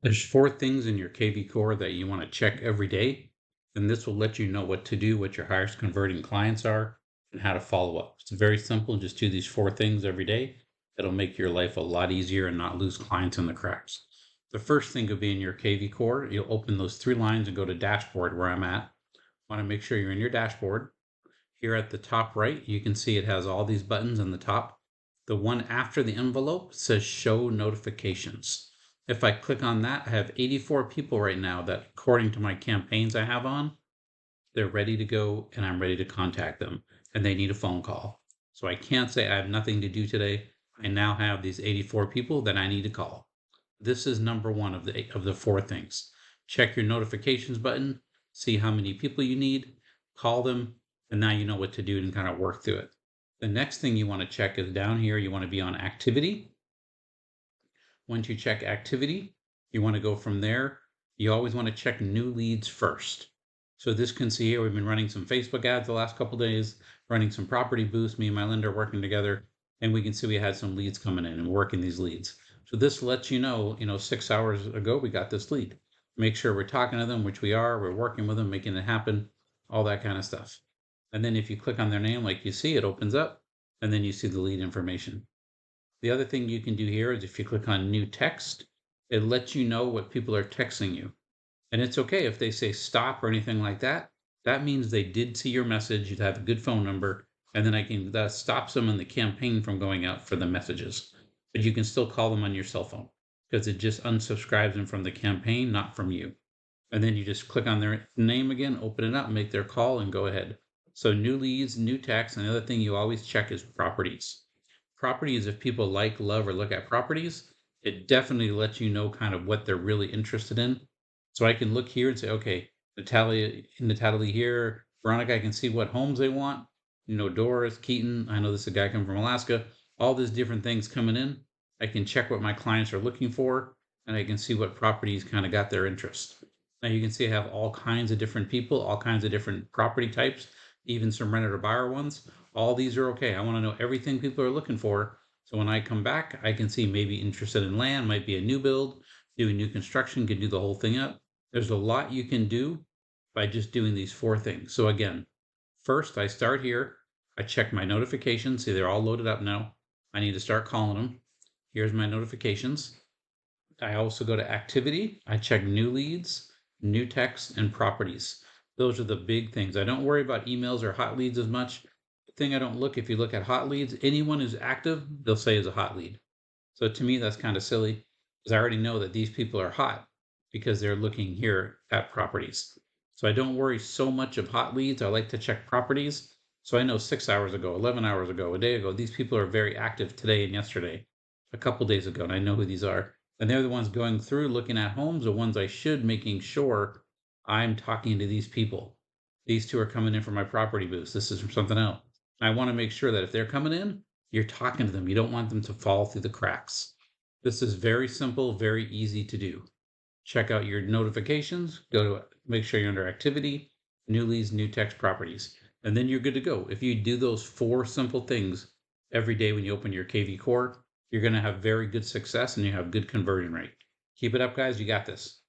There's four things in your KvCORE that you want to check every day, and this will let you know what to do, what your highest converting clients are, and how to follow up. It's very simple. Just do these four things every day. It'll make your life a lot easier and not lose clients in the cracks. The first thing will be in your KvCORE. You'll open those three lines and go to dashboard where I'm at. Want to make sure you're in your dashboard. Here at the top right, you can see it has all these buttons on the top. The one after the envelope says show notifications. If I click on that, I have 84 people right now that, according to my campaigns I have on, they're ready to go and I'm ready to contact them and they need a phone call. So I can't say I have nothing to do today. I now have these 84 people that I need to call. This is number one of the four things. Check your notifications button, see how many people you need, call them, and now you know what to do and kind of work through it. The next thing you want to check is down here, you want to be on activity. Once you check activity, you want to go from there. You always want to check new leads first. So this can see here, we've been running some Facebook ads the last couple days, running some property boosts, me and my lender working together, and we can see we had some leads coming in and working these leads. So this lets you know, 6 hours ago, we got this lead. Make sure we're talking to them, which we are, we're working with them, making it happen, all that kind of stuff. And then if you click on their name, like you see, it opens up, and then you see the lead information. The other thing you can do here is if you click on new text, it lets you know what people are texting you. And it's okay if they say stop or anything like that. That means they did see your message, you'd have a good phone number, and then that stops them in the campaign from going out for the messages. But you can still call them on your cell phone because it just unsubscribes them from the campaign, not from you. And then you just click on their name again, open it up, make their call, and go ahead. So new leads, new text, and the other thing you always check is properties. Properties, if people like, love, or look at properties, it definitely lets you know kind of what they're really interested in. So I can look here and say, okay, Natalie here, Veronica, I can see what homes they want. Doris, Keaton, I know this is a guy coming from Alaska, all these different things coming in. I can check what my clients are looking for, and I can see what properties kind of got their interest. Now you can see I have all kinds of different people, all kinds of different property types, even some renter buyer ones. All these are okay. I want to know everything people are looking for. So when I come back, I can see maybe interested in land, might be a new build, doing new construction, could do the whole thing up. There's a lot you can do by just doing these four things. So again, first I start here. I check my notifications. See, they're all loaded up now. I need to start calling them. Here's my notifications. I also go to activity. I check new leads, new text, and properties. Those are the big things. I don't worry about emails or hot leads as much. The thing I don't look, if you look at hot leads, anyone who's active, they'll say is a hot lead. So to me, that's kind of silly because I already know that these people are hot because they're looking here at properties. So I don't worry so much of hot leads. I like to check properties. So I know 6 hours ago, 11 hours ago, a day ago, these people are very active today and yesterday, a couple days ago, and I know who these are. And they're the ones going through looking at homes, the ones I should, making sure I'm talking to these people. These two are coming in for my property boost. This is from something else. I want to make sure that if they're coming in, you're talking to them. You don't want them to fall through the cracks. This is very simple, very easy to do. Check out your notifications, go to make sure you're under activity, new leads, new text properties, and then you're good to go. If you do those four simple things every day when you open your KvCORE, you're going to have very good success and you have good conversion rate. Keep it up, guys. You got this.